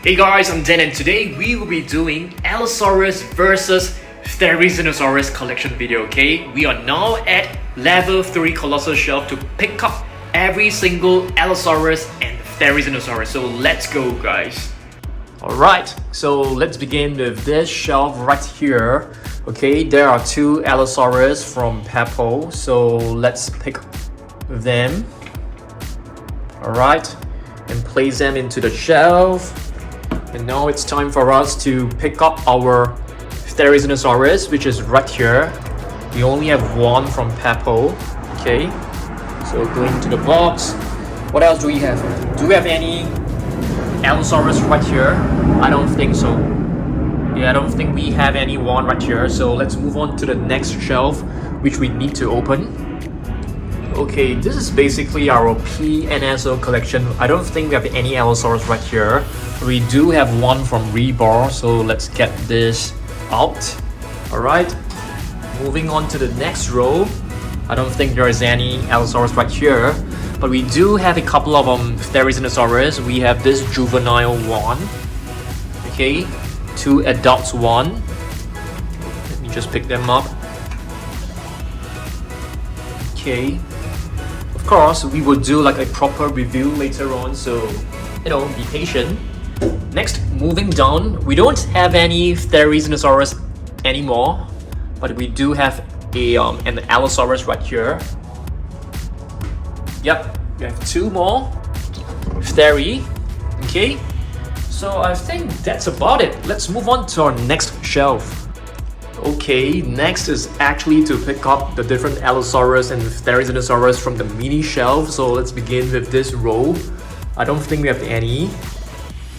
Hey guys, I'm Dan and today we will be doing Allosaurus versus Therizinosaurus collection video, okay? We are now at level 3 colossal shelf to pick up every single Allosaurus and Therizinosaurus. So let's go guys. Alright, so let's begin with this shelf right here. Okay, there are two Allosaurus from Peppo, so let's pick them. Alright, and place them into the shelf. And now it's time for us to pick up our Therizinosaurus, which is right here. We only have one from Peppo. Okay, so going to the box. What else do we have? Do we have any Allosaurus right here? I don't think so. Yeah, I don't think we have any one right here. So let's move on to the next shelf, which we need to open. Okay, this is basically our PNSO collection. I don't think we have any Allosaurus right here. We do have one from Rebar, so let's get this out. Alright, moving on to the next row. I don't think there is any Allosaurus right here, but we do have a couple of Therizinosaurus. We have this juvenile one. Okay, two adults one. Let me just pick them up. Okay. Of course, we will do like a proper review later on, so be patient. Next, moving down, we don't have any Therizinosaurus anymore, but we do have an Allosaurus right here. Yep, we have two more Theri. Okay, so I think that's about it. Let's move on to our next shelf. Okay, next is actually to pick up the different Allosaurus and Therizinosaurus from the mini shelf. So let's begin with this row. I don't think we have any.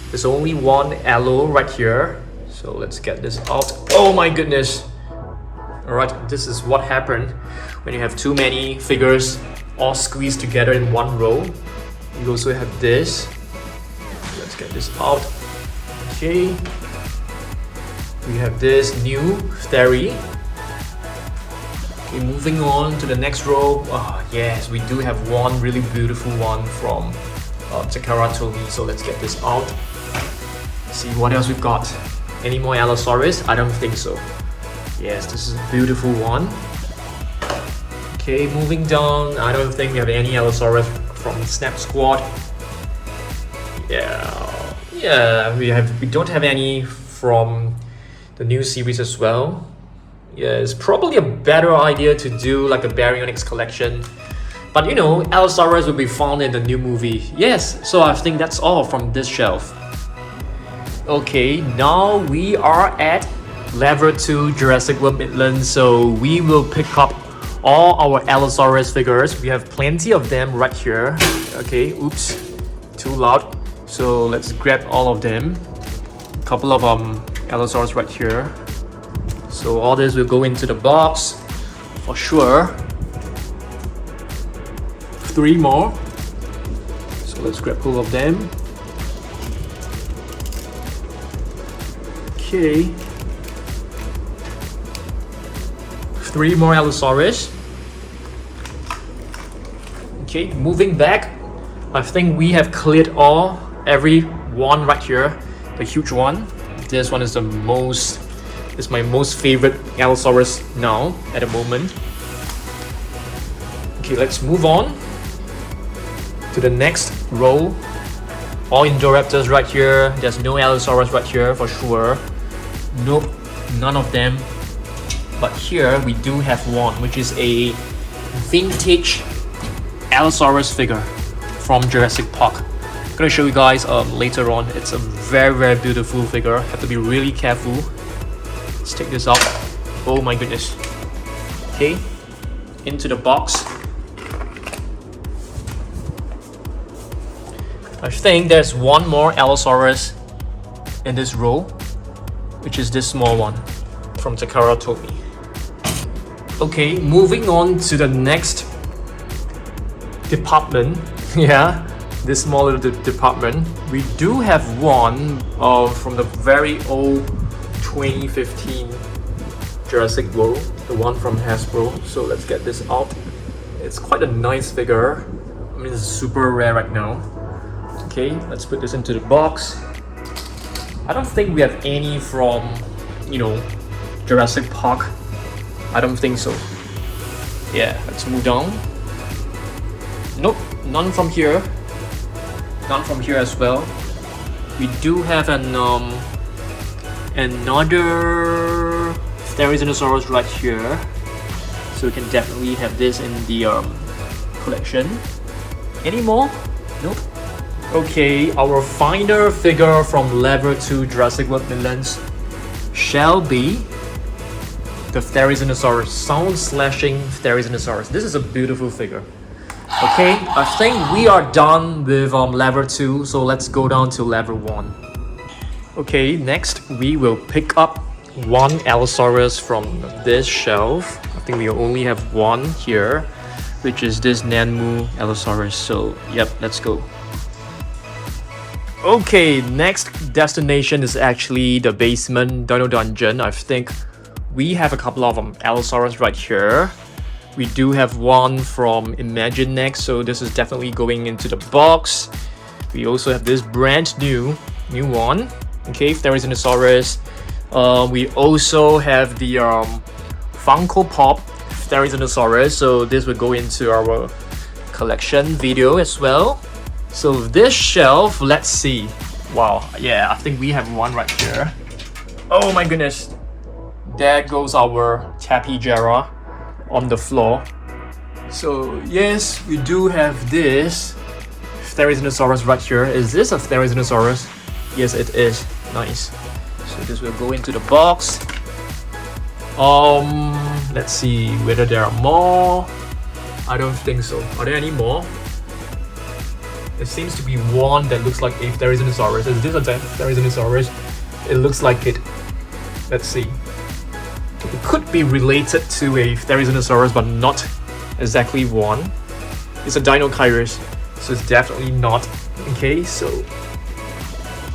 There's only one Allo right here. So let's get this out. Oh my goodness. Alright, this is what happened when you have too many figures all squeezed together in one row. We also have this. Let's get this out. Okay. We have this new Theri. Okay, moving on to the next row. Oh, yes, we do have one really beautiful one from Takara Tomy. So let's get this out. See what else we've got. Any more Allosaurus? I don't think so. Yes, this is a beautiful one. Okay, moving down. I don't think we have any Allosaurus from Snap Squad. Yeah, we don't have any from the new series as well. Yeah, it's probably a better idea to do like a Baryonyx collection. But Allosaurus will be found in the new movie. Yes, so I think that's all from this shelf. Okay, now we are at level 2 Jurassic World Midland. So we will pick up all our Allosaurus figures. We have plenty of them right here. Okay, oops, too loud. So let's grab all of them. Couple of Allosaurus right here. So all this will go into the box for sure. 3 more. So let's grab all of them. Okay. 3 more Allosaurus. Okay, moving back. I think we have cleared every one right here. The huge one. This one is my most favorite Allosaurus now at the moment. Okay, let's move on to the next row. All Indoraptors right here. There's no Allosaurus right here for sure. Nope, none of them. But here we do have one, which is a vintage Allosaurus figure from Jurassic Park. I'm gonna show you guys later on. It's a very beautiful figure. Have to be really careful. Let's take this out. Oh my goodness. Okay, into the box. I think there's one more Allosaurus in this row, which is this small one from Takara Tomy. Okay, moving on to the next department. Yeah, this small little department. We do have one from the very old 2015 Jurassic World, the one from Hasbro. So let's get this out. It's quite a nice figure. I mean, it's super rare right now. Okay, let's put this into the box. I don't think we have any from, you know, Jurassic Park. I don't think so. Yeah, let's move down. Nope, none from here. None from here as well. We do have an another Therizinosaurus right here, so we can definitely have this in the collection. Any more? Nope. Okay, our final figure from level 2 Jurassic World Villains shall be the Therizinosaurus, sound slashing Therizinosaurus. This is a beautiful figure. Okay, I think we are done with level 2, so let's go down to level 1. Okay, next we will pick up one Allosaurus from this shelf. I think we only have one here, which is this Nanmu Allosaurus. So, yep, let's go. Okay, next destination is actually the basement Dino Dungeon. I think we have a couple of Allosaurus right here. We do have one from Imagine Next, so this is definitely going into the box. We also have this brand new one. Okay, Therizinosaurus. We also have the Funko Pop Therizinosaurus, so this will go into our collection video as well. So this shelf, let's see. Wow, yeah, I think we have one right here. Oh my goodness. There goes our Tapijara on the floor. So yes, we do have this Therizinosaurus right here. Is this a Therizinosaurus? Yes, it is. Nice. So this will go into the box. Let's see whether there are more. I don't think so. Are there any more? There seems to be one that looks like a Therizinosaurus. Is this a Therizinosaurus? It looks like it. Let's see. It could be related to a Therizinosaurus, but not exactly one. It's a Dinokairos, so it's definitely not. Okay, so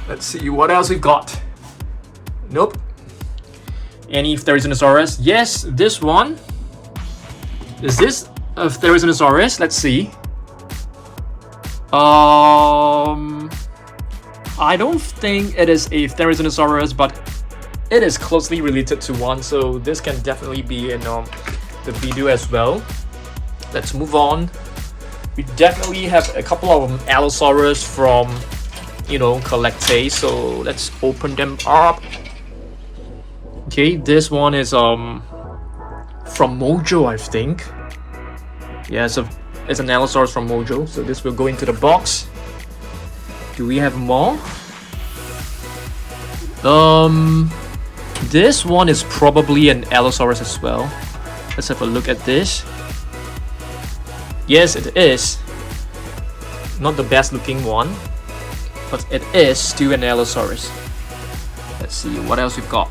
let's see what else we got. Nope. Any Therizinosaurus? Yes, this one. Is this a Therizinosaurus? Let's see. I don't think it is a Therizinosaurus, but it is closely related to one, so this can definitely be in the video as well. Let's move on. We definitely have a couple of Allosaurus from, you know, Collecte, so let's open them up. Okay, this one is from Mojo, I think. Yeah, it's an Allosaurus from Mojo, so this will go into the box. Do we have more? This one is probably an Allosaurus as well. Let's have a look at this. Yes, it is. Not the best looking one, but it is still an Allosaurus. Let's see what else we've got.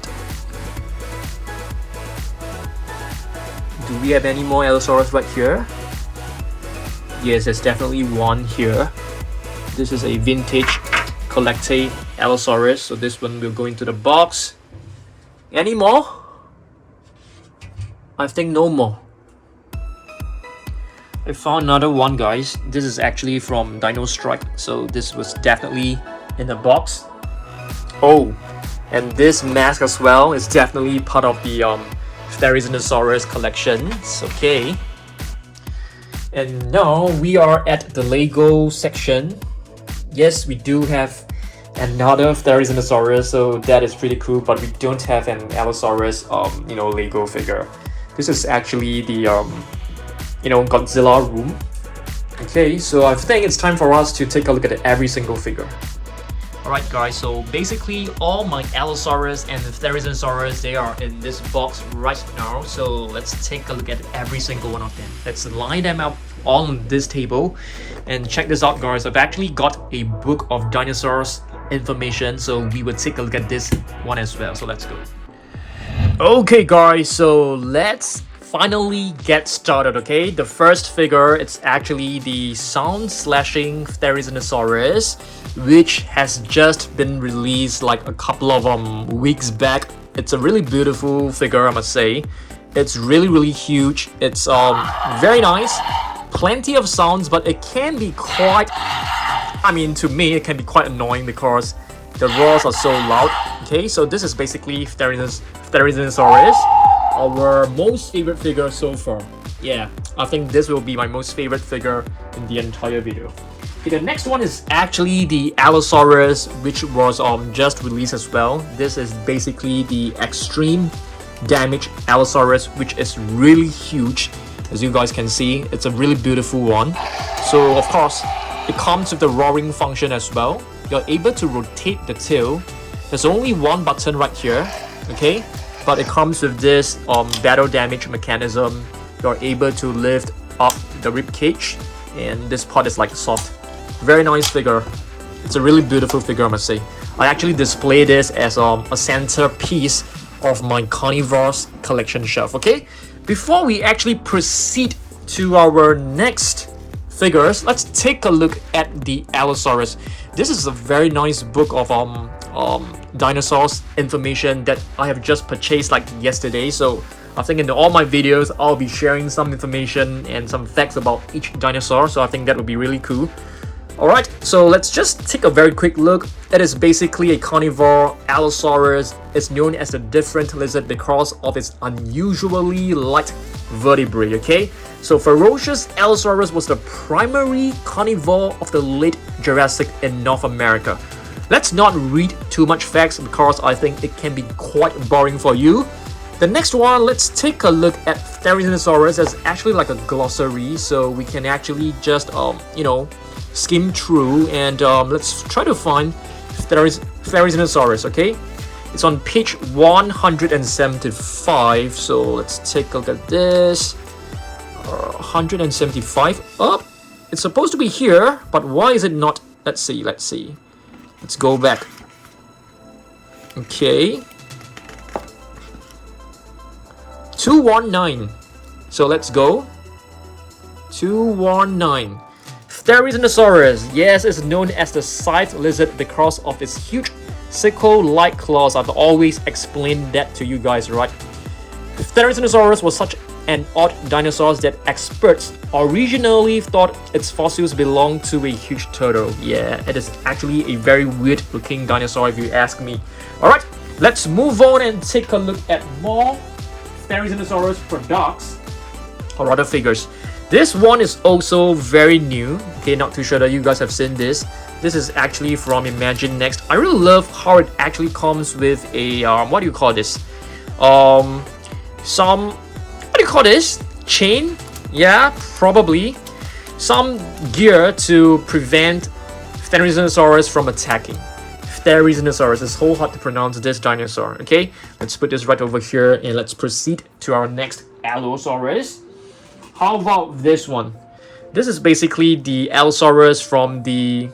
Do we have any more Allosaurus right here? Yes, there's definitely one here. This is a vintage Collecte Allosaurus, so this one will go into the box. Any more? I think no more. I found another one, guys. This is actually from Dino Strike, so this was definitely in the box. Oh, and this mask as well is definitely part of the Therizinosaurus collections. Okay. And now we are at the Lego section. Yes, we do have another Therizinosaurus, so that is pretty cool, but we don't have an Allosaurus you know, Lego figure. This is actually the you know, Godzilla room. Okay, so I think it's time for us to take a look at every single figure. Alright guys, so basically all my Allosaurus and Therizinosaurus, they are in this box right now. So let's take a look at every single one of them. Let's line them up on this table. And check this out, guys. I've actually got a book of dinosaurs information, so we will take a look at this one as well. So let's go. Okay guys, so let's finally get started. Okay, the first figure, it's actually the sound slashing Therizinosaurus, which has just been released like a couple of weeks back. It's a really beautiful figure, I must say. It's really huge. It's very nice, plenty of sounds, but it can be quite, I mean, to me it can be quite annoying because the roars are so loud. Okay, so this is basically Therizinosaurus, our most favorite figure so far. Yeah, I think this will be my most favorite figure in the entire video. Okay, the next one is actually the Allosaurus, which was just released as well. This is basically the extreme damage Allosaurus, which is really huge. As you guys can see, it's a really beautiful one. So of course, it comes with the roaring function as well. You're able to rotate the tail. There's only one button right here, okay? But it comes with this battle damage mechanism. You're able to lift up the rib cage, and this part is like soft. Very nice figure. It's a really beautiful figure, I must say. I actually display this as a centerpiece of my carnivores collection shelf. Okay, before we actually proceed to our next figures, let's take a look at the Allosaurus. This is a very nice book of dinosaurs information that I have just purchased like yesterday. So I think in all my videos I'll be sharing some information and some facts about each dinosaur, so I think that would be really cool. Alright, so let's just take a very quick look. It is basically a carnivore. Allosaurus is known as the different lizard because of its unusually light vertebrae, okay? So ferocious Allosaurus was the primary carnivore of the late Jurassic in North America. Let's not read too much facts because I think it can be quite boring for you. The next one, let's take a look at Therizinosaurus. It's actually like a glossary, so we can actually just, skim through and let's try to find Therizinosaurus, okay? It's on page 175, so let's take a look at this. 175 up. It's supposed to be here, but why is it not? Let's see. Let's go back. Okay. 219. So let's go. 219. Therizinosaurus, yes, is known as the scythe lizard because of its huge sickle-like claws. I've always explained that to you guys, right? Therizinosaurus was such an odd dinosaur that experts originally thought its fossils belonged to a huge turtle. Yeah, it is actually a very weird-looking dinosaur if you ask me. Alright, let's move on and take a look at more Therizinosaurus products, or rather figures. This one is also very new. Okay, not too sure that you guys have seen this. This is actually from Imagine Next. I really love how it actually comes with a what do you call this? Chain? Yeah, probably. Some gear to prevent Therizinosaurus from attacking. Therizinosaurus, it's so hard to pronounce this dinosaur. Okay, let's put this right over here and let's proceed to our next Allosaurus. How about this one? This is basically the Allosaurus from the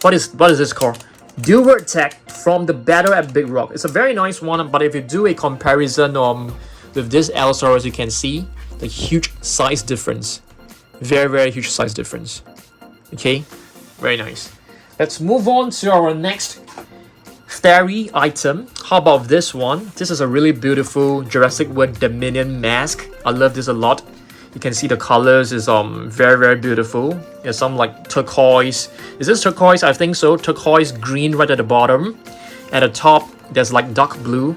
what is this called? Dual attack from the battle at Big Rock. It's a very nice one, but if you do a comparison with this Allosaurus, you can see the huge size difference. Very, very huge size difference. Okay, very nice. Let's move on to our next Theri item. How about this one? This is a really beautiful Jurassic World Dominion mask. I love this a lot. You can see the colors is very, very beautiful. There's some like turquoise. Is this turquoise? I think so. Turquoise green right at the bottom. At the top, there's like dark blue.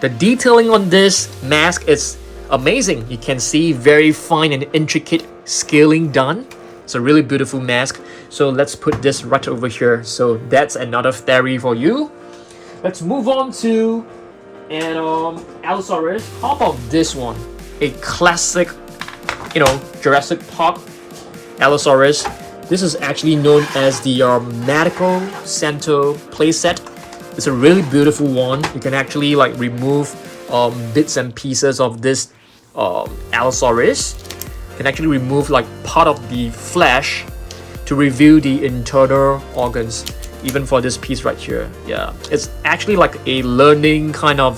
The detailing on this mask is amazing. You can see very fine and intricate scaling done. It's a really beautiful mask. So let's put this right over here. So that's another Theri for you. Let's move on to an Allosaurus. How about this one? A classic, Jurassic Park Allosaurus. This is actually known as the Medical Center playset. It's a really beautiful one. You can actually like remove bits and pieces of this Allosaurus. You can actually remove like part of the flesh to reveal the internal organs, even for this piece right here. Yeah, it's actually like a learning kind of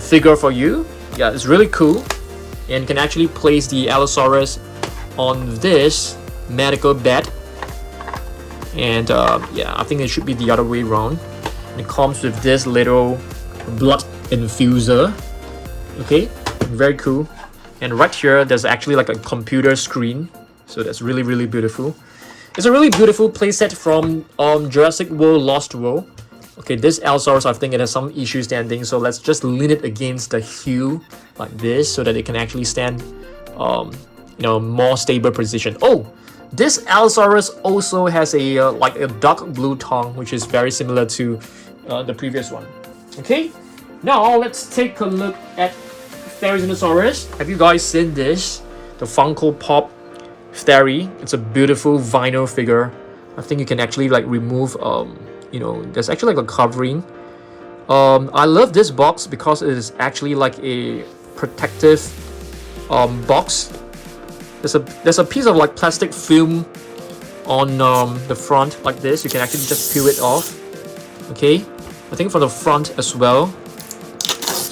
figure for you. Yeah, it's really cool, and you can actually place the Allosaurus on this medical bed. And yeah, I think it should be the other way around. And it comes with this little blood infuser. Okay, very cool. And right here, there's actually like a computer screen. So that's really, really beautiful. It's a really beautiful playset from Jurassic World Lost World. Okay, this Allosaurus, I think it has some issue standing, so let's just lean it against the heel like this so that it can actually stand more stable position. Oh, this Allosaurus also has a like a dark blue tongue, which is very similar to the previous one. Okay, now let's take a look at Therizinosaurus. Have you guys seen this? The Funko Pop Theri. It's a beautiful vinyl figure. I think you can actually like remove there's actually like a covering. I love this box because it is actually like a protective box. There's a piece of like plastic film on the front like this. You can actually just peel it off. Okay, I think for the front as well.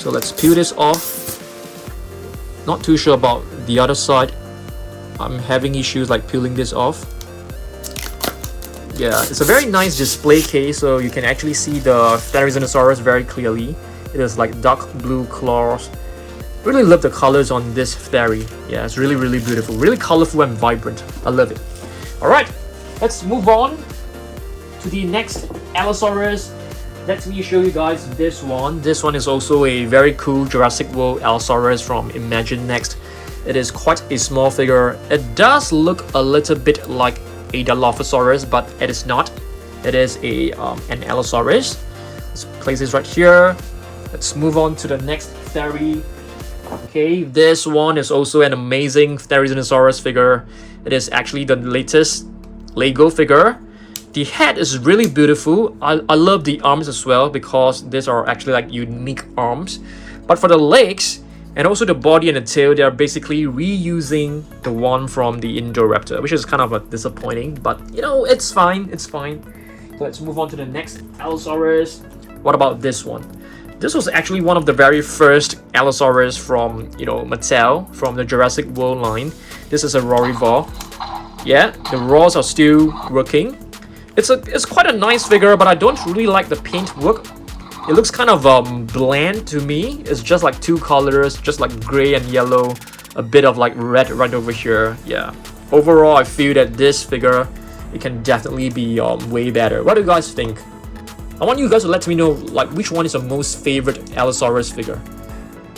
So let's peel this off. Not too sure about the other side. I'm having issues like peeling this off. Yeah, it's a very nice display case, so you can actually see the Therizinosaurus very clearly. It is like dark blue claws. Really love the colors on this Theri. Yeah, it's really, really beautiful. Really colorful and vibrant. I love it. Alright, let's move on to the next Allosaurus. Let me show you guys this one. This one is also a very cool Jurassic World Allosaurus from Imagine Next. It is quite a small figure. It does look a little bit like a Dilophosaurus, but it is not. It is an Allosaurus. Let's place this right here. Let's move on to the next Theri. Okay, this one is also an amazing Therizinosaurus figure. It is actually the latest Lego figure. The head is really beautiful. I love the arms as well because these are actually like unique arms. But for the legs and also the body and the tail, they are basically reusing the one from the Indoraptor, which is kind of disappointing, but it's fine. It's fine. So let's move on to the next Allosaurus. What about this one? This was actually one of the very first Allosaurus from Mattel, from the Jurassic World line. This is a Rorivore. Yeah, the roars are still working. It's quite a nice figure, but I don't really like the paint work. It looks kind of bland to me. It's just like two colors, just like gray and yellow, a bit of like red right over here. Yeah, overall I feel that this figure, it can definitely be way better. What do you guys think? I want you guys to let me know like which one is your most favorite Allosaurus figure.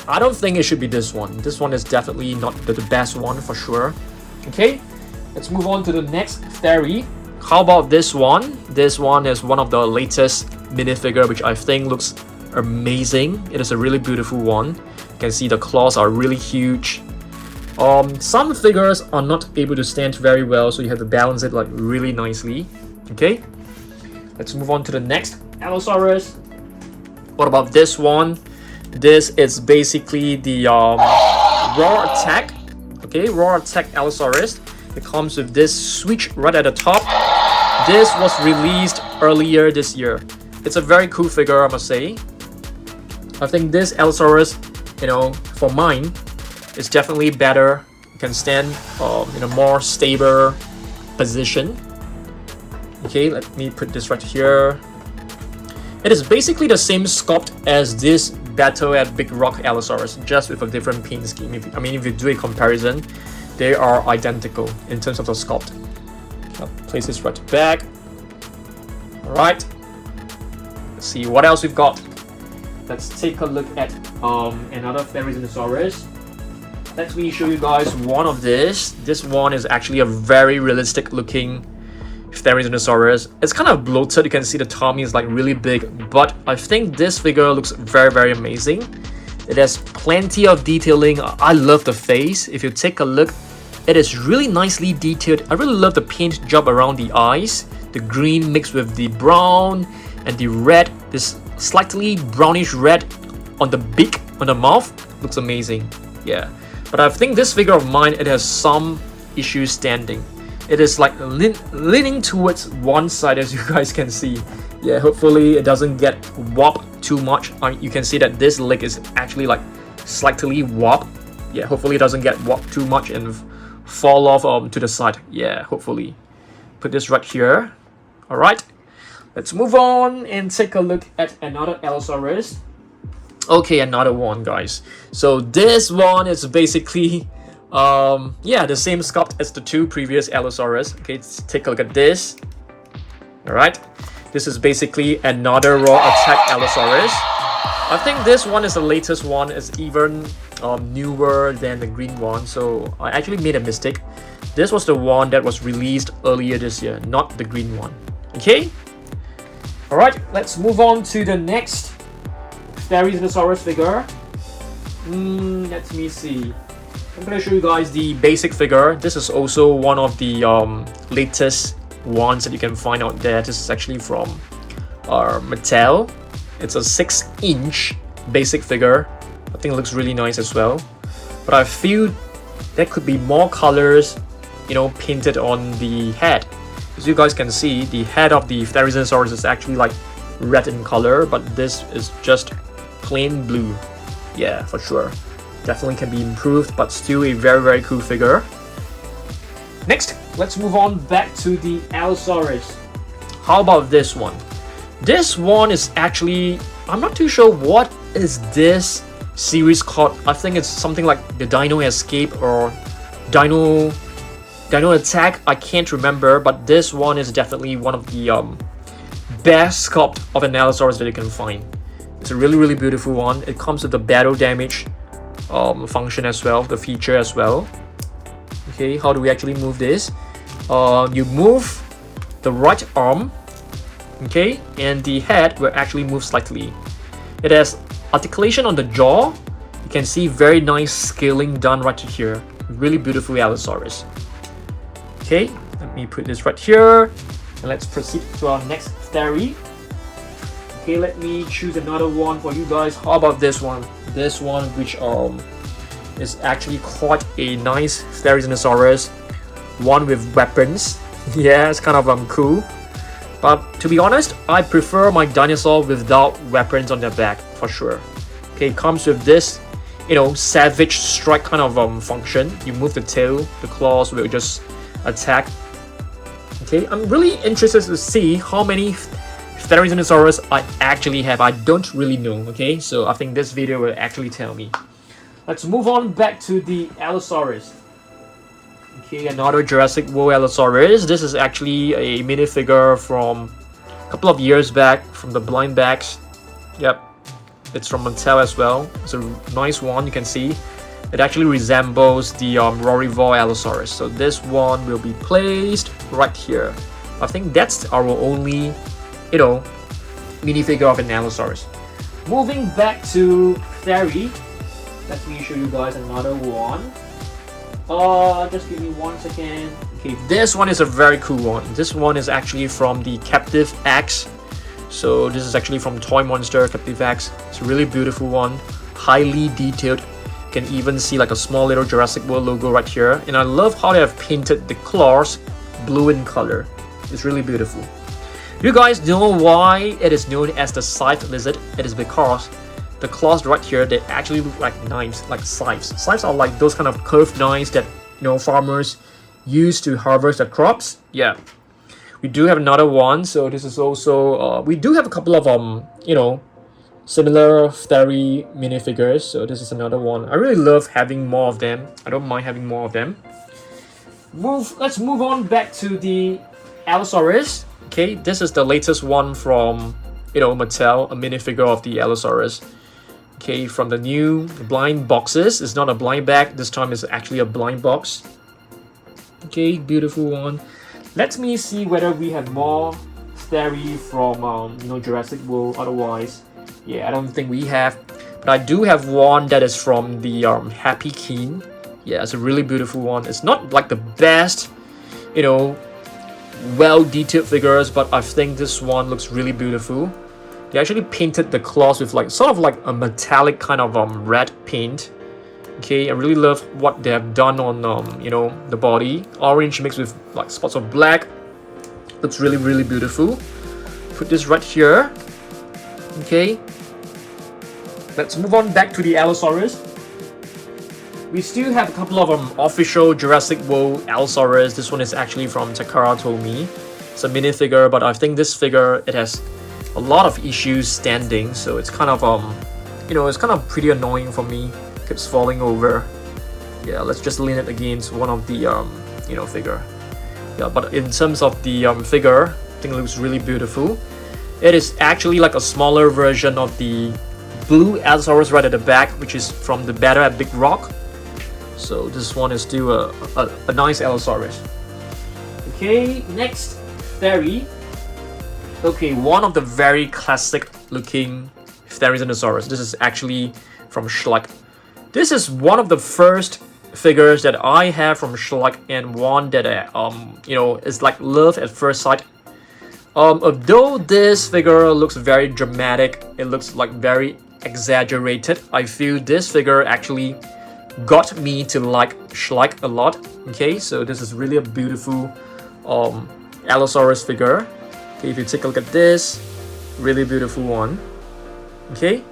I don't think it should be this one. This one is definitely not the best one for sure. Okay, let's move on to the next Theri. How about this one? This one is one of the latest minifigure, which I think looks amazing. It is a really beautiful one. You can see the claws are really huge. Some figures are not able to stand very well, so you have to balance it like really nicely. Okay, let's move on to the next Allosaurus. What about this one? This is basically the Roar Attack. Okay, Roar Attack Allosaurus. It comes with this switch right at the top. This was released earlier this year. It's a very cool figure, I must say. I think this Allosaurus, for mine, is definitely better. You can stand in a more stable position. Okay, let me put this right here. It is basically the same sculpt as this Battle at Big Rock Allosaurus, just with a different paint scheme. If you do a comparison, they are identical in terms of the sculpt. I'll place this right back. Alright. Let's see what else we've got. Let's take a look at another Therizinosaurus. Let me show you guys one of this. This one is actually a very realistic looking Therizinosaurus. It's kind of bloated. You can see the tummy is like really big, but I think this figure looks very, very amazing. It has plenty of detailing. I love the face. If you take a look, it is really nicely detailed. I really love the paint job around the eyes. The green mixed with the brown and the red. This slightly brownish red on the beak, on the mouth. Looks amazing. Yeah. But I think this figure of mine, it has some issues standing. It is like leaning towards one side, as you guys can see. Yeah, hopefully it doesn't get warped too much. You can see that this leg is actually like slightly warped. Yeah, hopefully it doesn't get warped too much and fall off to the side. Yeah, hopefully. Put this right here. Alright, let's move on and take a look at another Allosaurus. Okay, another one, guys. So this one is basically Yeah, the same sculpt as the two previous Allosaurus. Okay, let's take a look at this. All right, this is basically another raw attack Allosaurus. I think this one is the latest one. It's even newer than the green one, so I actually made a mistake. This was the one that was released earlier this year, not the green one. Okay? Alright, let's move on to the next Therizinosaurus figure. Let me see. I'm gonna show you guys the basic figure. This is also one of the latest ones that you can find out there. This is actually from Mattel. It's a 6-inch basic figure. I think it looks really nice as well. But I feel there could be more colors, you know, painted on the head. As you guys can see, the head of the Therizinosaurus is actually like red in color, but this is just plain blue. Yeah, for sure. Definitely can be improved, but still a very, very cool figure. Next, let's move on back to the Allosaurus. How about this one? This one is actually, I'm not too sure what is this series called. I think it's something like the Dino Escape or Dino Attack. I can't remember, but this one is definitely one of the best sculpt of an Allosaurus that you can find. It's a really, really beautiful one. It comes with the battle damage function as well, the feature as well. Okay, how do we actually move this? You move the right arm, okay, and the head will actually move slightly. It has articulation on the jaw. You can see very nice scaling done right here. Really beautiful Allosaurus. Okay, let me put this right here, and let's proceed to our next theory. Okay, let me choose another one for you guys. How about this one? This one, which is actually quite a nice Therizinosaurus, one with weapons. Yeah, it's kind of cool. But to be honest, I prefer my dinosaur without weapons on their back for sure. Okay, it comes with this, you know, savage strike kind of function. You move the tail, the claws will just attack. Okay, I'm really interested to see how many Therizinosaurus I actually have. I don't really know. Okay, so I think this video will actually tell me. Let's move on back to the Allosaurus. Okay, another Jurassic World Allosaurus. This is actually a minifigure from a couple of years back from the blind bags. Yep, it's from Mattel as well. It's a nice one. You can see it actually resembles the Rorivore Allosaurus. So this one will be placed right here. I think that's our only, you know, minifigure of an Allosaurus. Moving back to Theri, let me show you guys another one. Just give me 1 second. Okay, this one is a very cool one. This one is actually from the Captive X. So this is actually from Toy Monster Captive X. It's a really beautiful one, highly detailed. You can even see like a small little Jurassic World logo right here. And I love how they have painted the claws blue in color. It's really beautiful. You guys know why it is known as the scythe lizard? It is because the claws right here, they actually look like knives, like scythes. Scythes are like those kind of curved knives that, you know, farmers use to harvest their crops. Yeah, we do have another one. So this is also we do have a couple of you know, similar Theri minifigures. So this is another one. I really love having more of them. I don't mind having more of them. Let's move on back to the Allosaurus. Okay, this is the latest one from, you know, Mattel, a minifigure of the Allosaurus. Okay, from the new blind boxes. It's not a blind bag. This time it's actually a blind box. Okay, beautiful one. Let me see whether we have more Theri from you know, Jurassic World. Otherwise, yeah, I don't think we have. But I do have one that is from the Happy Keen. Yeah, it's a really beautiful one. It's not like the best, you know, well detailed figures, but I think this one looks really beautiful. They actually painted the claws with like sort of like a metallic kind of red paint. Okay, I really love what they have done on you know, the body. Orange mixed with like spots of black. Looks really, really beautiful. Put this right here. Okay, let's move on back to the Allosaurus. We still have a couple of official Jurassic World Allosaurus. This one is actually from Takara Tomy. It's a minifigure, but I think this figure, it has a lot of issues standing, so it's kind of you know, it's kind of pretty annoying for me. Keeps falling over. Yeah, let's just lean it against one of the figure. Yeah, but in terms of the figure, I think it looks really beautiful. It is actually like a smaller version of the blue Allosaurus right at the back, which is from the Battle at Big Rock. So this one is still a nice Allosaurus. Okay, next Theri. Okay, one of the very classic looking Therizinosaurus. This is actually from Schleich. This is one of the first figures that I have from Schleich, and one that is like love at first sight. Although this figure looks very dramatic, it looks like very exaggerated, I feel this figure actually got me to like Schleich a lot. Okay, so this is really a beautiful Allosaurus figure. Okay, if you take a look at this, really beautiful one. Okay,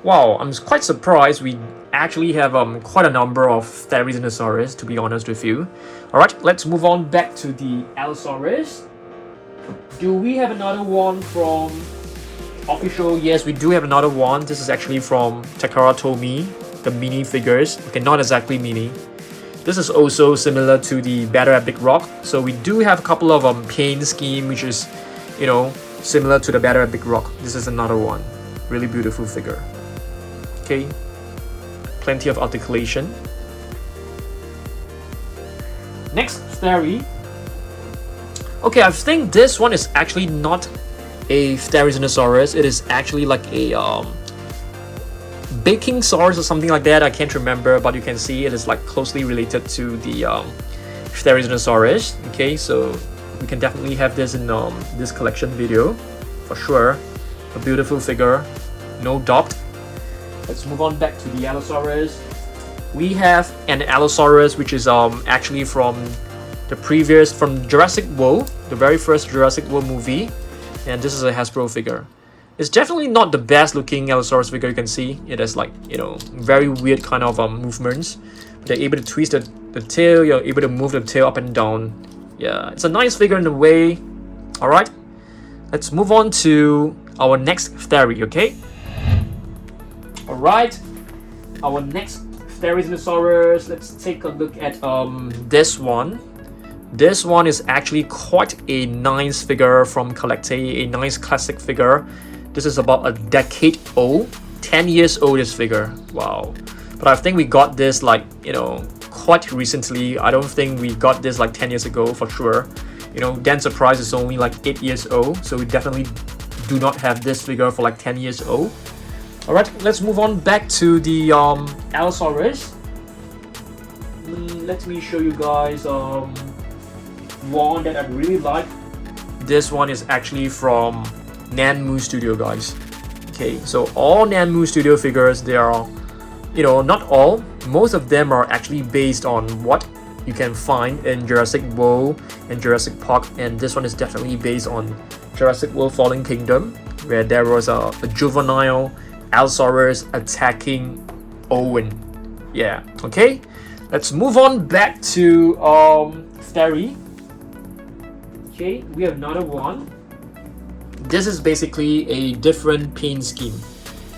wow, I'm quite surprised we actually have quite a number of Therizinosaurus, to be honest with you. Alright, let's move on back to the Allosaurus. Do we have another one from official? Yes, we do have another one. This is actually from Takara Tomy, the mini figures. Okay, not exactly mini. This is also similar to the Battle at Big Rock. So we do have a couple of paint scheme, which is, similar to the Battle at Big Rock. This is another one. Really beautiful figure. Okay, plenty of articulation. Next, Theri. Okay, I think this one is actually not a Therizinosaurus. It is actually like a baking saurus or something like that. I can't remember, but you can see it is like closely related to the Therizinosaurus. Okay, so we can definitely have this in this collection video for sure. A beautiful figure, no doubt. Let's move on back to the Allosaurus. We have an Allosaurus which is actually from Jurassic World, the very first Jurassic World movie, and this is a Hasbro figure. It's definitely not the best looking Allosaurus figure. You can see it has like very weird kind of movements. They're able to twist the tail. You're able to move the tail up and down. Yeah, it's a nice figure in a way. All right, let's move on to our next Theri. Okay. All right, our next Therizinosaurus. Let's take a look at this one. This one is actually quite a nice figure from Collectae, a nice classic figure. This is about a decade old, 10 years old, this figure. Wow. But I think we got this like, quite recently. I don't think we got this like 10 years ago for sure. Dan Surprise is only like 8 years old, so we definitely do not have this figure for like 10 years old. Alright, let's move on back to the Allosaurus. Let me show you guys one that I really like. This one is actually from Nanmu Studio, guys. Okay, so all Nanmu Studio figures, they are, not all, most of them are actually based on what you can find in Jurassic World and Jurassic Park, and this one is definitely based on Jurassic World Fallen Kingdom, where there was a juvenile Allosaurus attacking Owen. Yeah, okay, let's move on back to Theri. Okay, we have another one. This is basically a different paint scheme.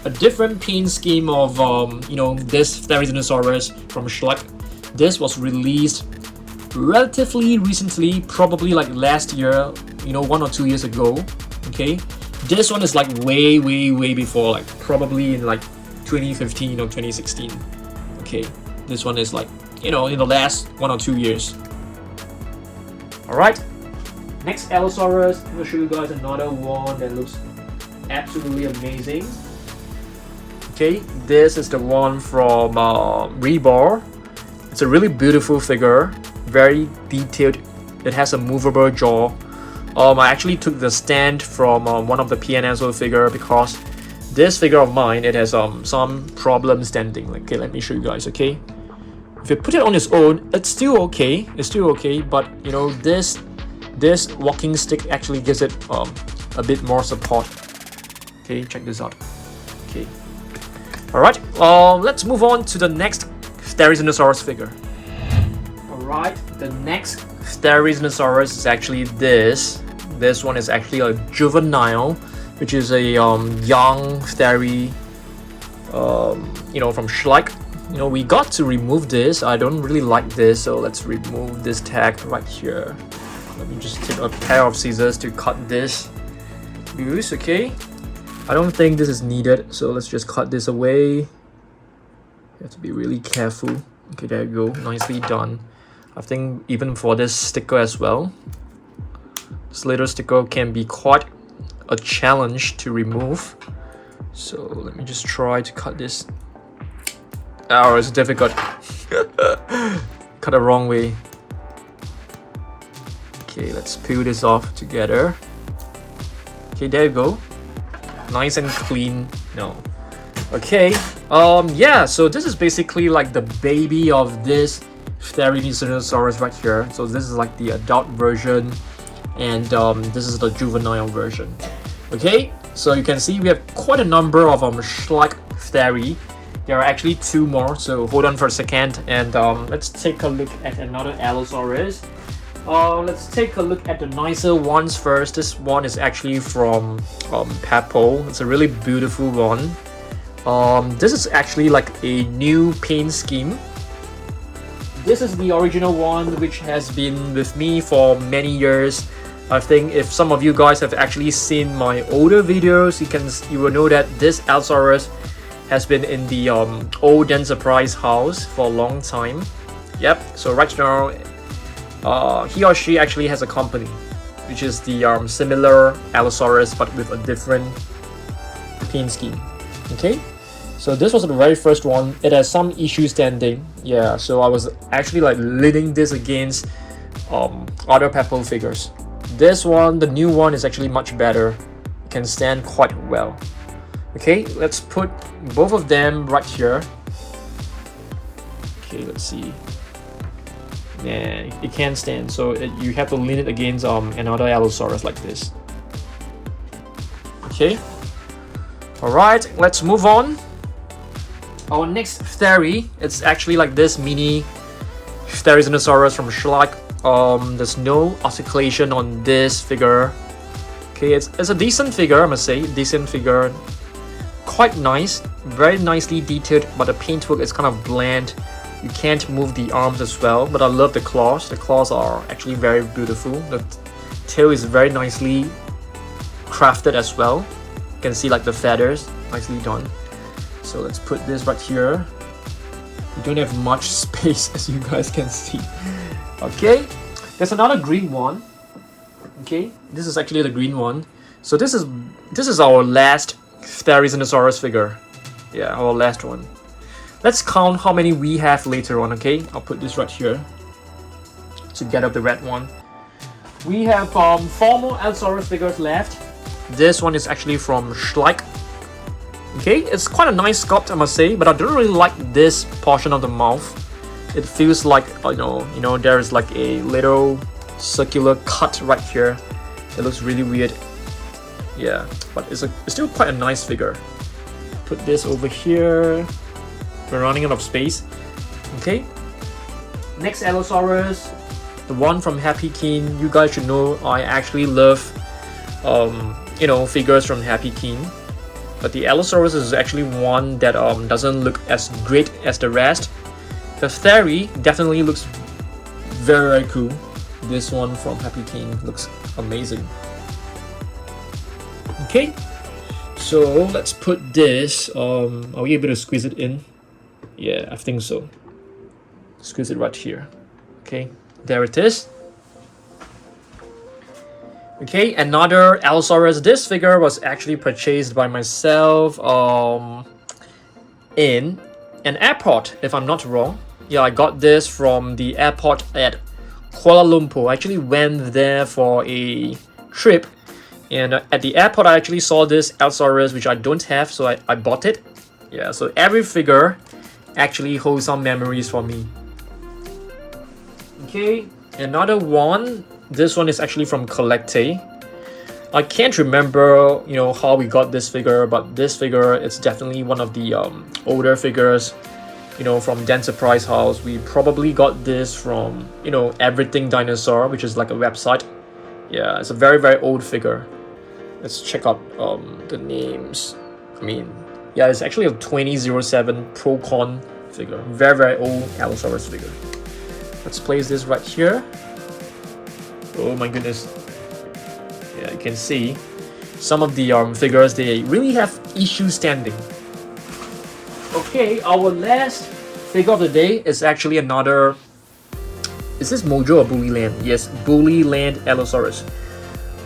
A different paint scheme of, this Therizinosaurus from Schleich. This was released relatively recently, probably like last year, 1 or 2 years ago. Okay, this one is like way before, like probably in like 2015 or 2016. Okay, this one is like, in the last 1 or 2 years. Alright. Next Allosaurus, I'm going to show you guys another one that looks absolutely amazing. Okay, this is the one from Rebar. It's a really beautiful figure, very detailed. It has a movable jaw. I actually took the stand from one of the PNSO figure because this figure of mine, it has some problem standing. Okay, let me show you guys. Okay, if you put it on its own, it's still okay. It's still okay, but this walking stick actually gives it a bit more support. Okay, check this out. Okay, all right. Let's move on to the next Therizinosaurus figure. All right, the next Therizinosaurus is actually this. This one is actually a juvenile, which is a young Theri, from Schleich. You know, we got to remove this. I don't really like this, so let's remove this tag right here. Let me just take a pair of scissors to cut this loose, okay? I don't think this is needed, so let's just cut this away. You have to be really careful. Okay, there you go. Nicely done. I think even for this sticker as well, this little sticker can be quite a challenge to remove. So let me just try to cut this. Oh, it's difficult. Cut the wrong way. Okay, let's peel this off together. Okay, there you go. Nice and clean. No. Okay. Yeah, so this is basically like the baby of this Therizinosaurus right here. So this is like the adult version, and this is the juvenile version. Okay, so you can see we have quite a number of Schleich Theri. There are actually 2 more, so hold on for a second, and let's take a look at another Allosaurus. Let's take a look at the nicer ones first. This one is actually from Peppo. It's a really beautiful one. This is actually like a new paint scheme. This is the original one, which has been with me for many years. I think if some of you guys have actually seen my older videos, you will know that this Allosaurus has been in the old Dan Surprise house for a long time. Yep. So right now, he or she actually has a company, which is the similar Allosaurus but with a different paint scheme. Okay. So this was the very first one. It has some issue standing. Yeah, so I was actually like leaning this against other Peppo figures. This one, the new one, is actually much better. It can stand quite well. Okay, let's put both of them right here. Okay, let's see. Yeah, it can't stand, so you have to lean it against another Allosaurus like this. Okay. Alright, let's move on. Our next Theri, it's actually like this mini Therizinosaurus from Schleich. There's no articulation on this figure. Okay, it's a decent figure, I must say. Decent figure. Quite nice. Very nicely detailed, but the paintwork is kind of bland. You can't move the arms as well, but I love the claws. The claws are actually very beautiful. The tail is very nicely crafted as well. You can see like the feathers, nicely done. So let's put this right here. We don't have much space, as you guys can see. Okay, there's another green one. Okay, this is actually the green one. So this is our last Therizinosaurus figure. Yeah, our last one. Let's count how many we have later on. Okay, I'll put this right here to get up the red one. We have 4 more Allosaurus figures left. This one is actually from Schleich. Okay, it's quite a nice sculpt, I must say, but I don't really like this portion of the mouth. It feels like you know there's like a little circular cut right here. It looks really weird. Yeah, but it's still quite a nice figure. Put this over here. We're running out of space. Okay. Next Allosaurus, the one from Happy Keen. You guys should know I actually love figures from Happy Keen. But the Allosaurus is actually one that doesn't look as great as the rest. The Theri definitely looks very, very cool. This one from Happy Keen looks amazing. Okay, so let's put this. Are we able to squeeze it in? Yeah, I think so. Squeeze it right here. Okay, there it is. Okay, another Allosaurus. This figure was actually purchased by myself in an airport, if I'm not wrong. Yeah, I got this from the airport at Kuala Lumpur. I actually went there for a trip, and at the airport I actually saw this Allosaurus, which I don't have, so I bought it. Yeah, so every figure actually holds some memories for me. Okay, another one. This one is actually from Collecte. I can't remember, how we got this figure, but this figure is definitely one of the older figures, from Dan Surprise House. We probably got this from, Everything Dinosaur, which is like a website. Yeah, it's a very, very old figure. Let's check out the names. Yeah, it's actually a 2007 Procon figure. Very old Allosaurus figure. Let's place this right here. Oh my goodness. Yeah, you can see some of the figures, they really have issues standing. Okay, our last figure of the day is actually another. Is this Mojo or Bully Land? Yes, Bully Land Allosaurus.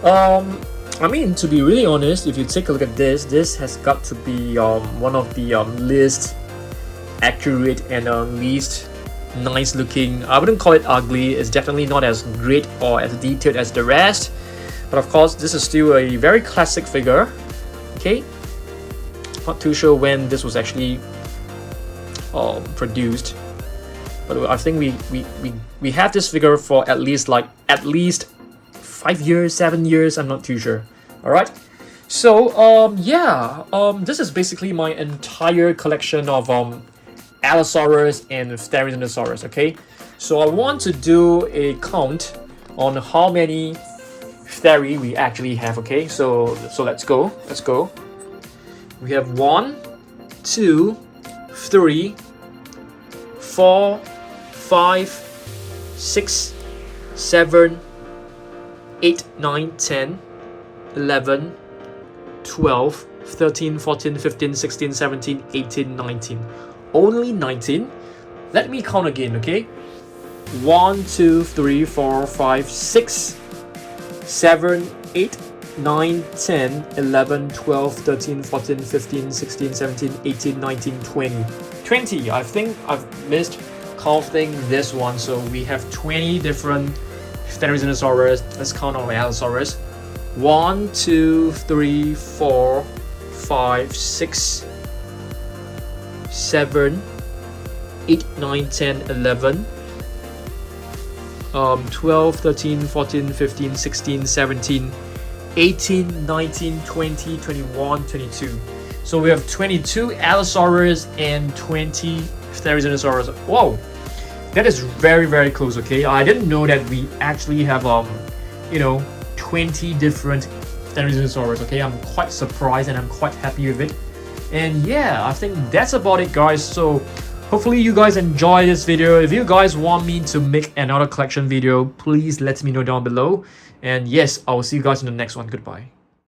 I mean, to be really honest, if you take a look at this has got to be one of the least accurate and least nice looking. I wouldn't call it ugly. It's definitely not as great or as detailed as the rest. But of course, this is still a very classic figure. Okay, not too sure when this was actually produced, but I think we had this figure for at least 5 years, 7 years. I'm not too sure. All right. So yeah, this is basically my entire collection of Allosaurus and Therizinosaurus. Okay, so I want to do a count on how many Theri we actually have. Okay, so let's go. We have 1, 2, 3, 4, 5, 6, 7, 8, 9, 10, 11, 12, 13, 14, 15, 16, 17, 18, 19. Only 19. Let me count again, okay? 1, 2, 3, 4, 5, 6, 7, 8, 9, 10, 11, 12, 13, 14, 15, 16, 17, 18, 19, 20. 20. I think I've missed counting this one. So we have 20 different Therizinosaurus. Let's count our Allosaurus. 1, 2, 3, 4, 5, 6, 7, 8, 9, 10, 11, 12, 13, 14, 15, 16, 17, 18, 19, 20, 21, 22. So we have 22 Allosaurus and 20 Therizinosaurus. Whoa, that is very close. Okay, I didn't know that we actually have 20 different Therizinosaurus. Okay, I'm quite surprised and I'm quite happy with it. And yeah, I think that's about it, guys. So hopefully you guys enjoy this video. If you guys want me to make another collection video, please let me know down below. And yes, I will see you guys in the next one. Goodbye.